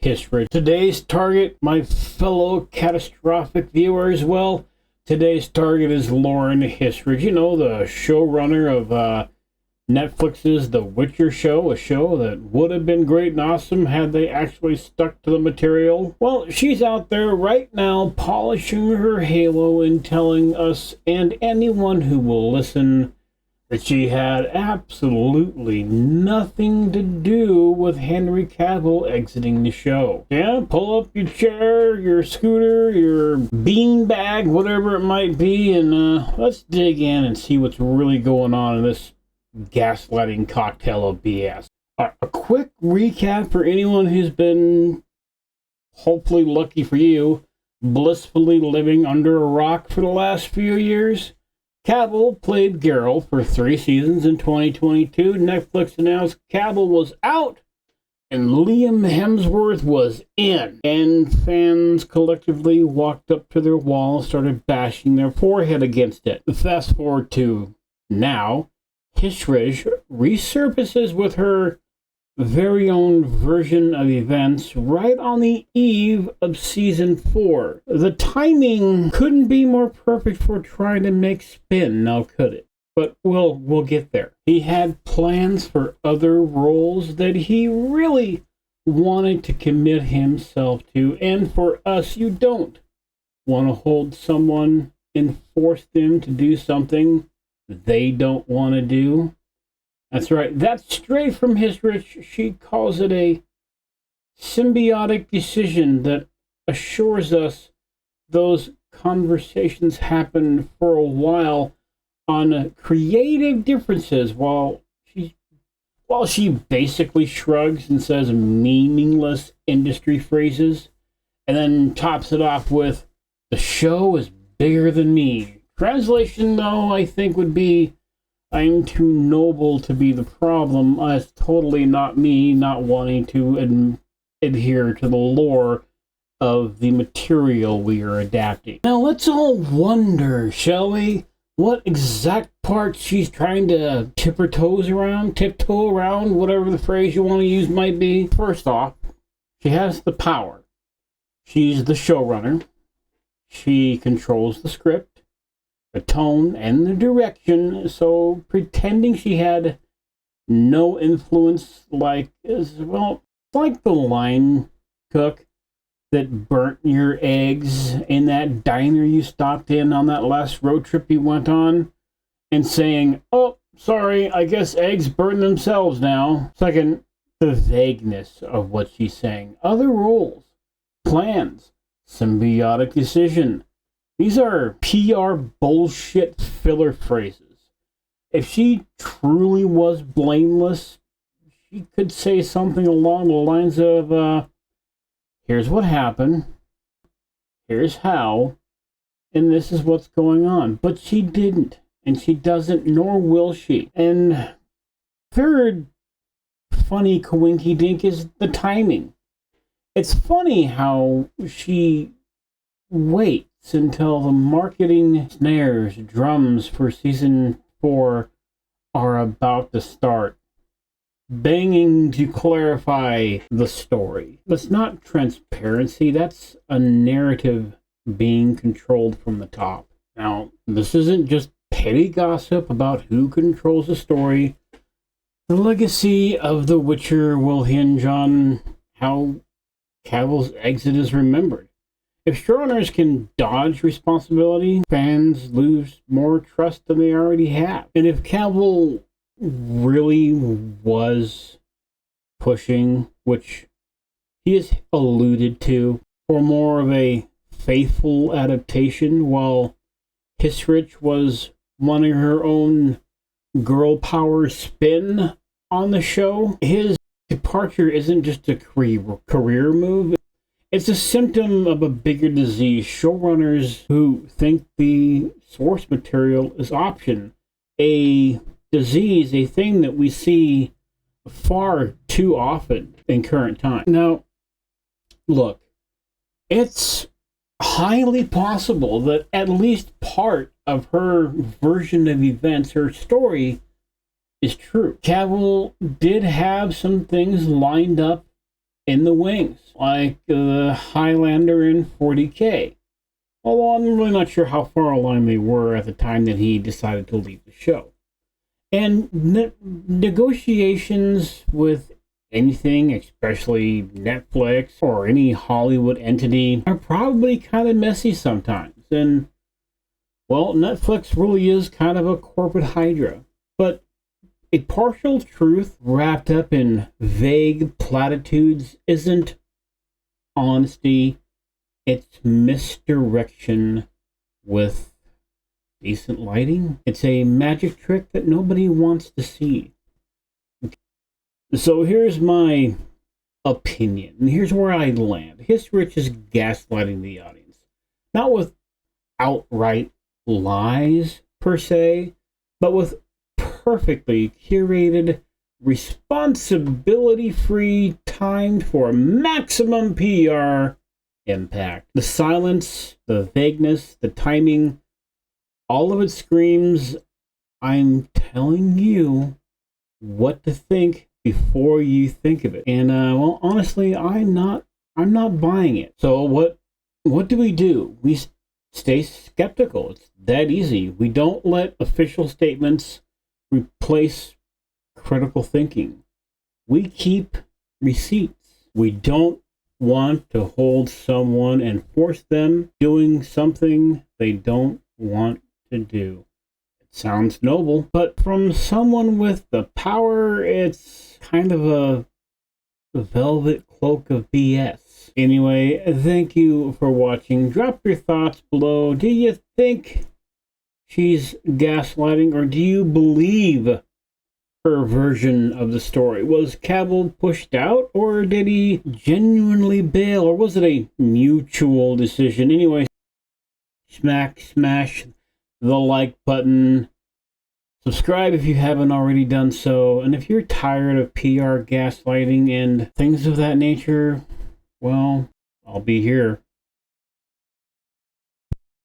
Hissrich. Today's target, my fellow catastrophic viewers, well, today's target is Lauren Hissrich. You know, the showrunner of Netflix's The Witcher show, a show that would have been great and awesome had they actually stuck to the material. Well, she's out there right now polishing her halo and telling us and anyone who will listen that she had absolutely nothing to do with Henry Cavill exiting the show. Yeah, pull up your chair, your scooter, your beanbag, whatever it might be, and let's dig in and see what's really going on in this gaslighting cocktail of BS. A quick recap for anyone who's been, hopefully lucky for you, blissfully living under a rock for the last few years. Cavill played Geralt for 3 seasons in 2022. Netflix announced Cavill was out and Liam Hemsworth was in. And fans collectively walked up to their wall and started bashing their forehead against it. Fast forward to now. Hissrich resurfaces with her very own version of events right on the eve of season 4. The timing couldn't be more perfect for trying to make spin, now could it? But we'll get there. He had plans for other roles that he really wanted to commit himself to, and for us, you don't want to hold someone and force them to do something they don't want to do. That's right, that's straight from Hissrich. She calls it a symbiotic decision that assures us those conversations happen for a while on creative differences while she basically shrugs and says meaningless industry phrases and then tops it off with, "The show is bigger than me." Translation, though, I think would be, "I'm too noble to be the problem." It's totally not me not wanting to adhere to the lore of the material we are adapting. Now, let's all wonder, shall we, what exact parts she's trying to tiptoe around, whatever the phrase you want to use might be. First off, she has the power. She's the showrunner. She controls the script, the tone, and the direction, so pretending she had no influence is like the line cook that burnt your eggs in that diner you stopped in on that last road trip you went on, and saying, "Oh, sorry, I guess eggs burn themselves now." Second, the vagueness of what she's saying. Other roles, plans, symbiotic decision. These are PR bullshit filler phrases. If she truly was blameless, she could say something along the lines of, "Here's what happened, here's how, and this is what's going on." But she didn't, and she doesn't, nor will she. And third funny coinky dink is the timing. It's funny how she waits until the marketing snares, drums for season 4 are about to start, banging to clarify the story. That's not transparency, that's a narrative being controlled from the top. Now, this isn't just petty gossip about who controls the story. The legacy of The Witcher will hinge on how Cavill's exit is remembered. If showrunners can dodge responsibility, fans lose more trust than they already have. And if Cavill really was pushing, which he has alluded to, for more of a faithful adaptation, while Hissrich was wanting her own girl power spin on the show, his departure isn't just a career move. It's a symptom of a bigger disease. Showrunners who think the source material is option, a disease, a thing that we see far too often in current time. Now, look, it's highly possible that at least part of her version of events, her story, is true. Cavill did have some things lined up in the wings, like the Highlander in 40K. Although I'm really not sure how far along they were at the time that he decided to leave the show. And negotiations with anything, especially Netflix or any Hollywood entity, are probably kind of messy sometimes. And, well, Netflix really is kind of a corporate hydra. But a partial truth wrapped up in vague platitudes isn't honesty, it's misdirection with decent lighting. It's a magic trick that nobody wants to see. So here's my opinion, and here's where I land. Hissrich is gaslighting the audience. Not with outright lies, per se, but with perfectly curated, responsibility-free, timed for maximum PR impact. The silence, the vagueness, the timing, all of it screams, I'm telling you what to think before you think of it. And well, honestly, I'm not buying it. So what do? We stay skeptical. It's that easy. We don't let official statements replace critical thinking. We keep receipts. We don't want to hold someone and force them doing something they don't want to do. It sounds noble, but from someone with the power, it's kind of a velvet cloak of BS. Anyway, thank you for watching. Drop your thoughts below. Do you think she's gaslighting, or do you believe her version of the story? Was Cavill pushed out, or did he genuinely bail, or was it a mutual decision? Anyway, smash the like button. Subscribe if you haven't already done so. And if you're tired of PR gaslighting and things of that nature, well, I'll be here.